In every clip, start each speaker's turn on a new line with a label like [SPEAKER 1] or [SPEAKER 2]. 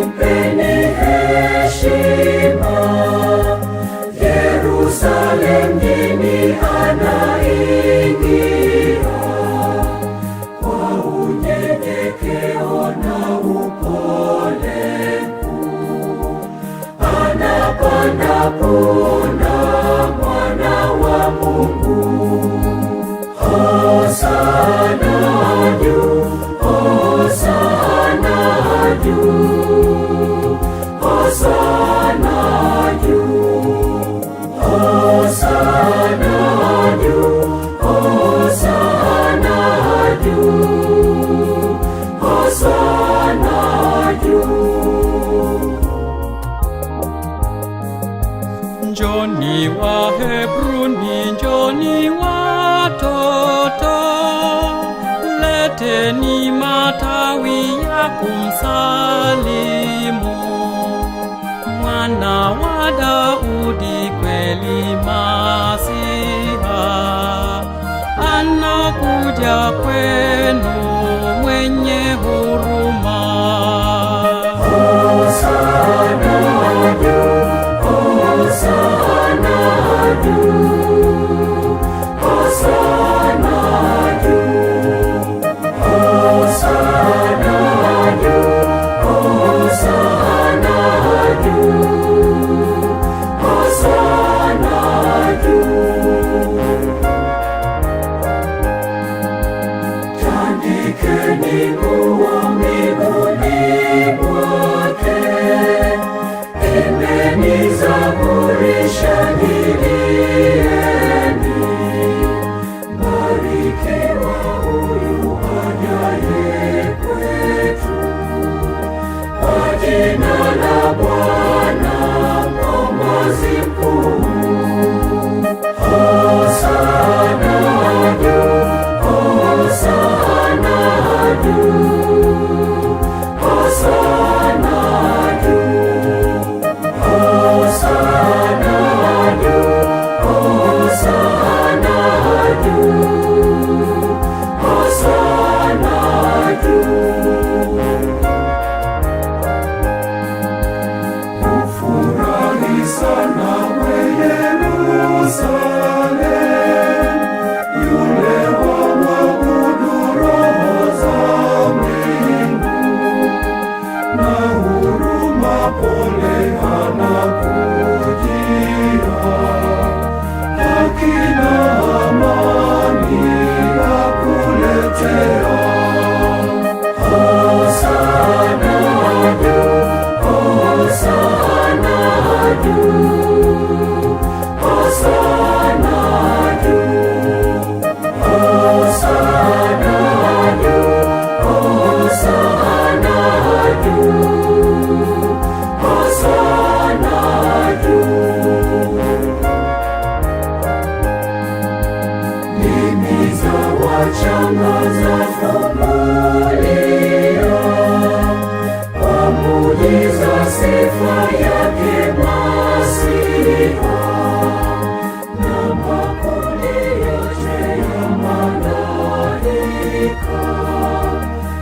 [SPEAKER 1] mpeni heshima. Yerusalemu mjini anaingia kwa unyenyekeo na upole mkuu. Anapanda punda, mwana wa Mungu. Hosana juu, hosana juu, hosana juu, hosana juu, hosana juu, hosana juu.
[SPEAKER 2] Njoni Wahebruni, njoni watoto, leteni matawi ya kumsalimu Mwana wa Daudi, kweli Masiha. Anakuja kwenu mwenye huruma.
[SPEAKER 1] Hosana juu, hosana juu, hosana juu, hosana juu, hosana juu, hosana juu. Tandikeni nguo miguuni mwake, imbeni zaburi, shangilieni. Barikiwa huyu ajaye kwetu, kwa jina la Bwana Mkombozi mkuu. Hosana juu, hosana juu, hosana juu, hosana juu, hosana juu, hosana juu. Ufurahi sana we Yerusalemu, yule wamwabudu roho za mbingu, na huruma pole anakujia, haki na amani akuletea. Hosana juu, hosana juu, hosana juu, hosana juu, hosana juu, hosana juu. Ndimi za wachanga zafunguliwa, kwa muujiza sifa yake Masiha, na makundi yote ya malaika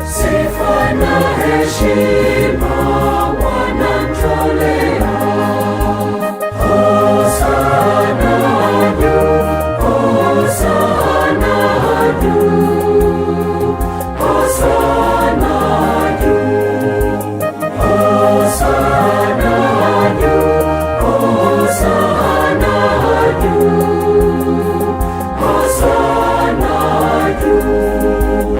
[SPEAKER 1] sifa na heshima wanamtolea. Hosana juu, hosana juu, hosana juu, hosana juu, hosana juu, hosana juu.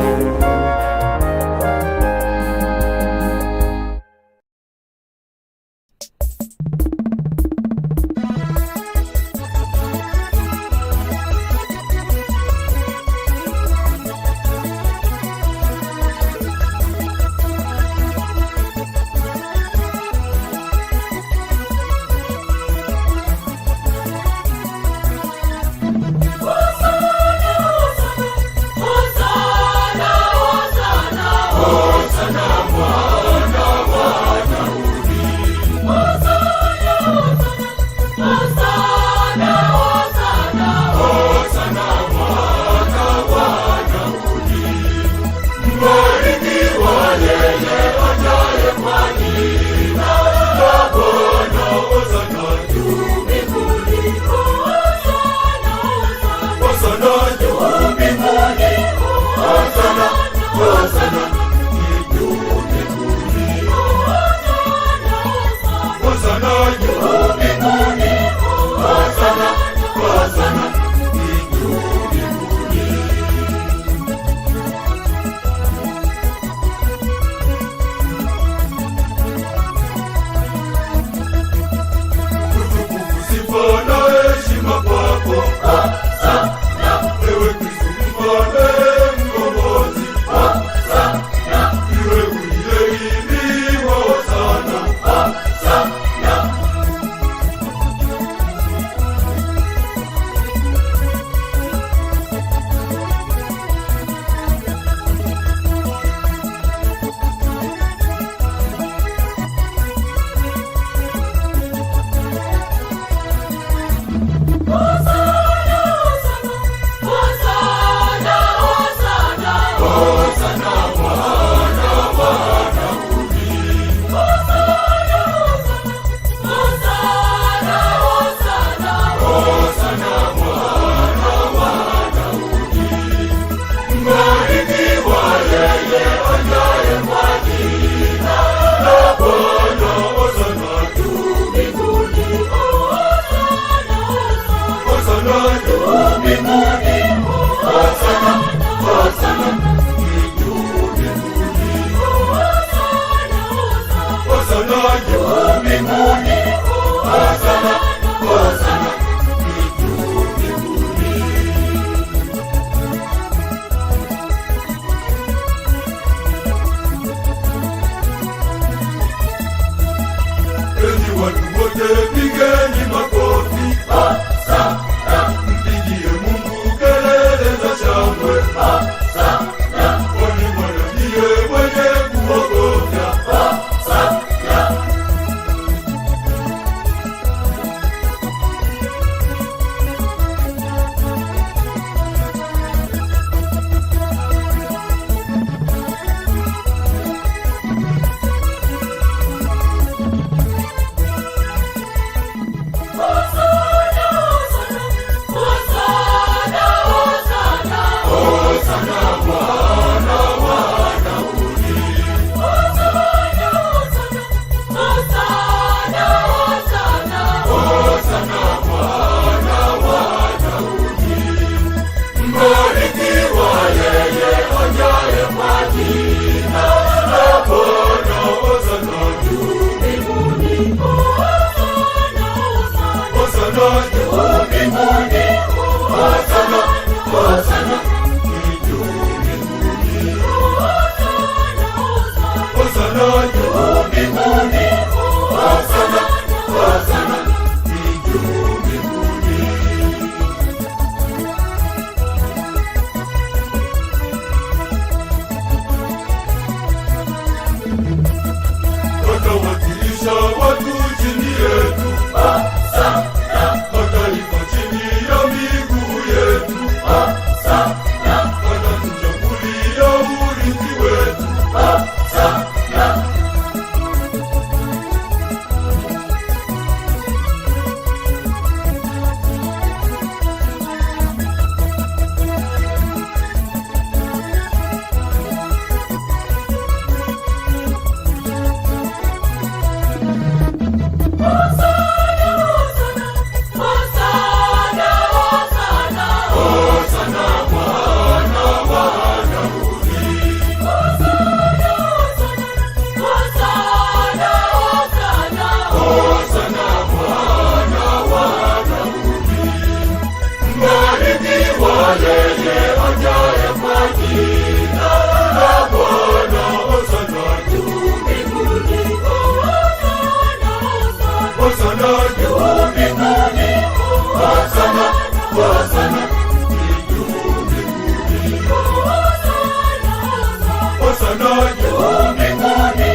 [SPEAKER 1] Hosana juu mbinguni,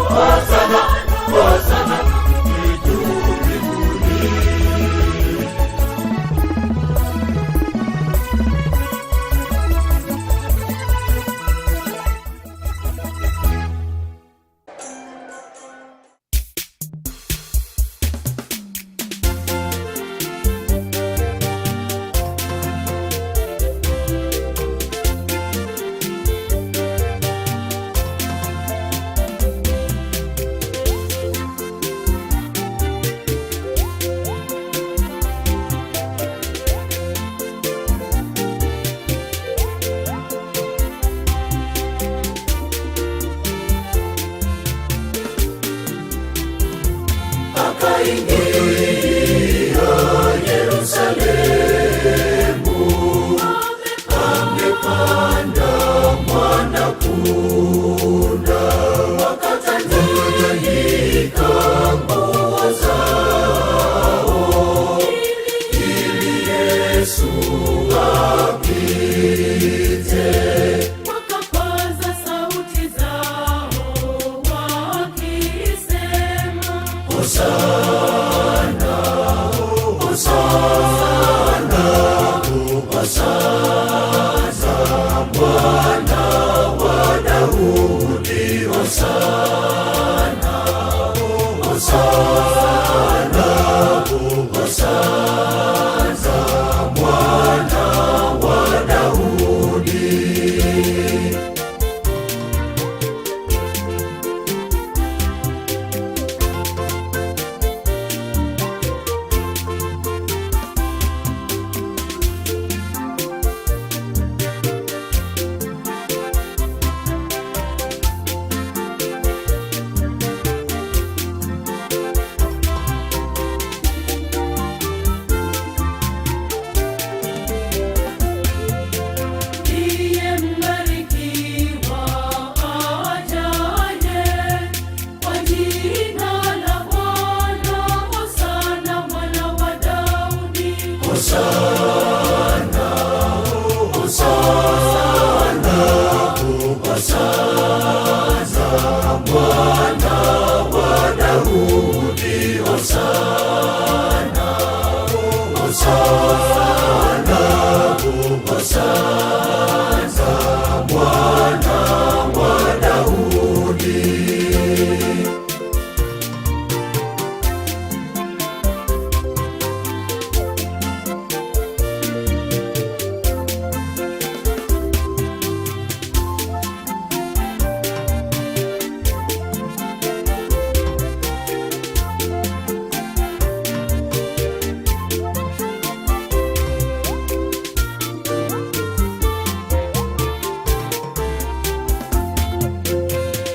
[SPEAKER 1] Hosana, Hosana juu mbinguni. Akaingia Yerusalemu, amepanda mwana-punda, wakatandika nguo zao ili Yesu apite.
[SPEAKER 3] Wakapaza sauti zao wakisema,
[SPEAKER 1] Hosana, Hosana, Hosana mwana wa Daudi, Hosana, Hosana, Hosana mwana wa Daudi.
[SPEAKER 3] ndiye mbarikiwa ajaye kwa jina la Bwana. Hosana mwana wa Daudi.
[SPEAKER 1] Hosana, Hosana, Hosana mwana wa Daudi, Hosana, Hosana, Hosana mwana wa Daudi.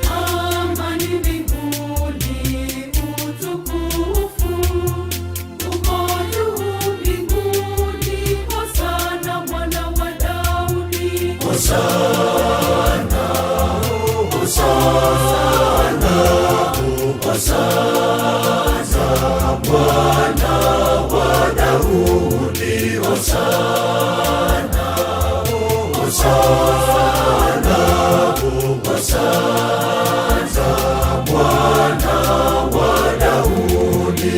[SPEAKER 3] Amani mbinguni, utukufu uko juu mbinguni. Hosana mwana wa Daudi.
[SPEAKER 1] Hosana, Hosana, Hosana mwana wa Daudi, Hosana, Hosana, Hosana mwana wa Daudi.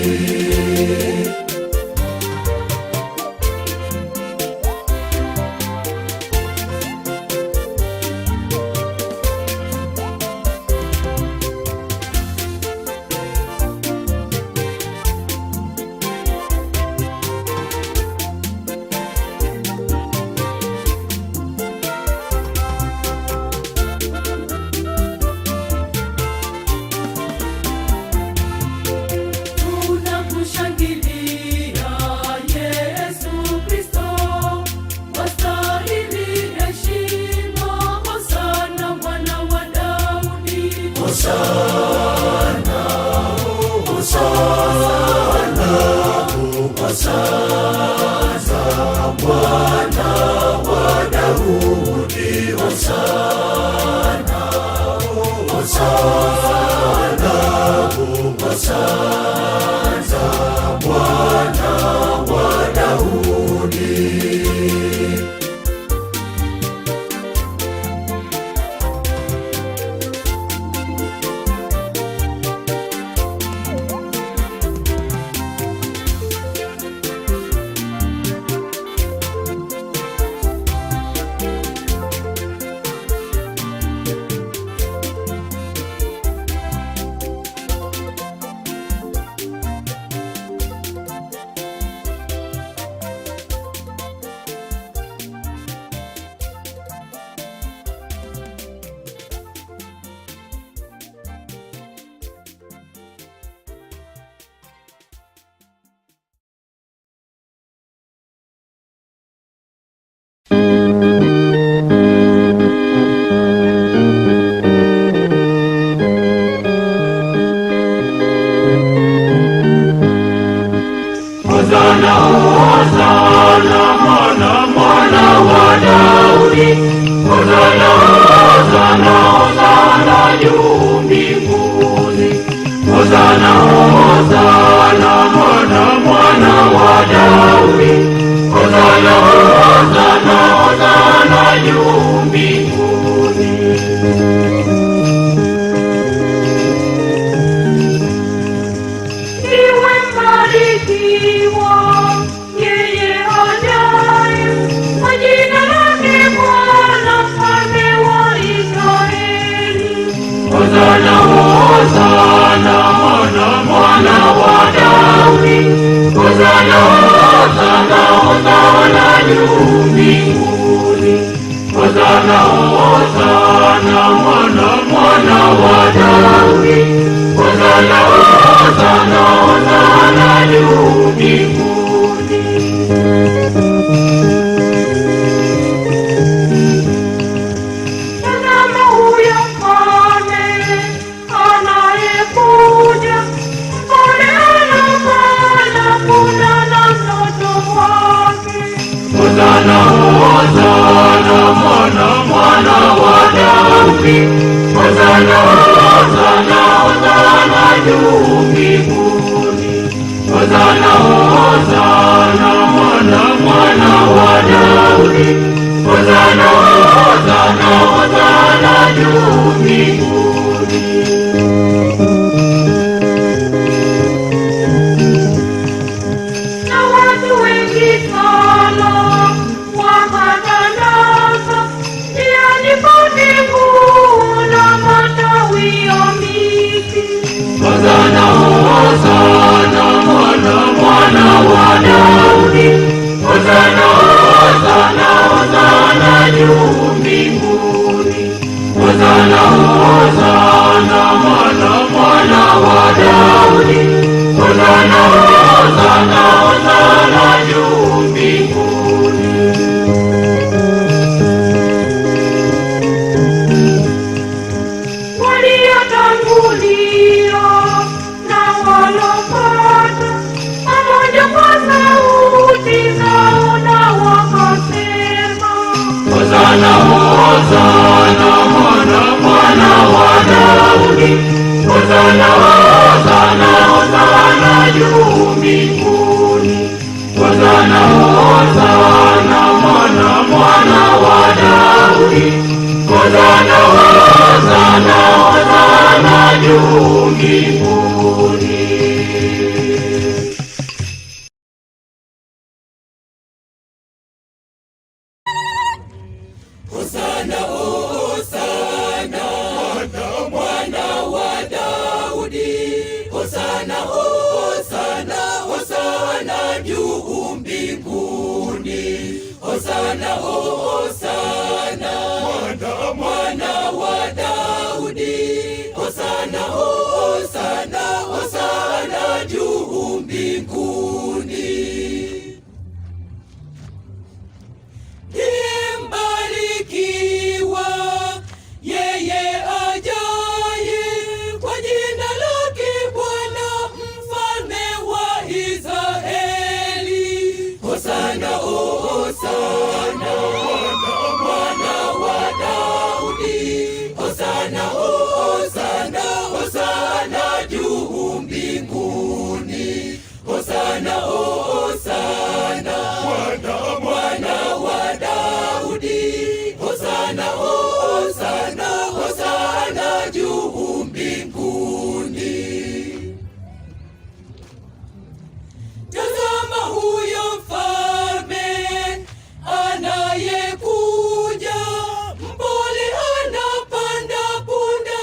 [SPEAKER 3] Tunakushangilia Yesu Kristo, wastahili heshima. Hosana mwana wa Daudi.
[SPEAKER 1] Hosana, Hosana, Hosana mwana wa Daudi, Hosana, Hosana, Hosana mwana wa Daudi. Daudi. Hosana, hosana, hosana juu mbinguni. Hosana, hosana, mwana wa Daudi. Hosana, hosana, hosana juu mbinguni.
[SPEAKER 3] Iwe mbarikiwa yeye ajaye kwa jina lake Bwana, Mfalme wa Israeli.
[SPEAKER 1] Hosana, hosana, mwana wa Daudi. Hosana, hosana, hosana juu mbinguni. Hosana, hosana, mwana wa Daudi. Hosana, hosana, hosana juu mbinguni.
[SPEAKER 3] Tazama huyo mfalme anayekuja, mpole anapanda punda na mtoto wake.
[SPEAKER 1] Hosana, hosana, mwana wa Daudi. Hosana, hosana, hosana juu mbinguni. Hosana, hosana, mwana wa Daudi. Hosana, hosana, hosana juu mbinguni.
[SPEAKER 3] Na watu wengi sana wakatandaza njiani pote nguo na matawi ya miti.
[SPEAKER 1] Hosana, hosana, mwana wa Daudi. Hosana, hosana, hosana juu mbinguni. Hosana, hosana, mwana wa Daudi. Hosana, hosana, hosana juu mbinguni.
[SPEAKER 3] Waliotangulia na walopata pamoja kwa sauti zao na wakasema,
[SPEAKER 1] Hosana, hosana, mwana wa Daudi. Hosana, hosana, hosana juu mbinguni. Hosana, hosana, mwana wa Daudi. Hosana, hosana, hosana juu mbinguni. Hosana, hosana, mwana wa Daudi. Hosana, hosana, hosana juu mbinguni. Hosana, hosana, mwana wa Daudi. Hosana, hosana, hosana juu mbinguni. Mbarikiwa yeye ajaye kwa jina lake Bwana, Mfalme wa Israeli. Hosana, hosana, mwana wa Daudi. Hosana, hosana, hosana juu mbinguni. Hosana, hosana, mwana wa Daudi. Hosana, hosana, hosana juu mbinguni. Tazama huyo mfalme anayekuja, mpole anapanda punda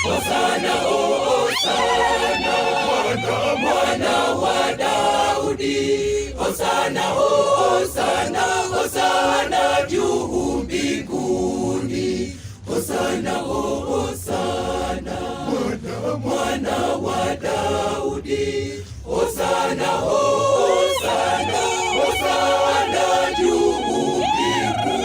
[SPEAKER 1] Hosana, Hosana, mwana wa Daudi. Hosana, Hosana, Hosana juu mbinguni. Hosana, Hosana, mwana wa Daudi. Hosana, Hosana, Hosana juu mbinguni.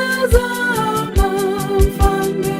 [SPEAKER 3] Tazama mfalme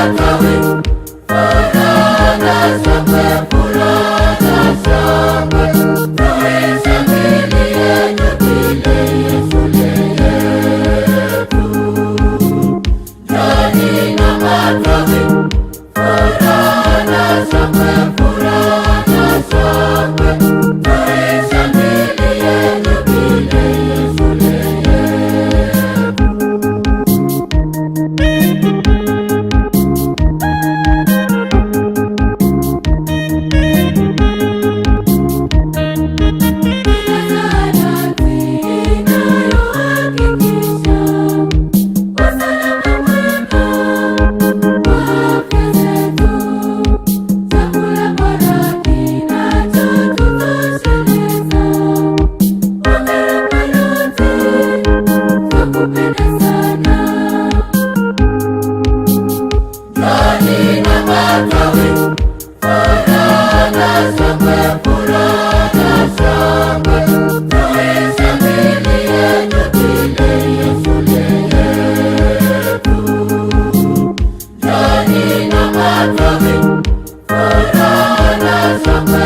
[SPEAKER 1] matawi, furaha shangwe, furaha shangwe, tuishangilie jubilei ya shule yetu. Jani na matawi, furaha shangwe, furaha shangwe, tuishangilie jubilei ya shule yetu. Furaha na shangwe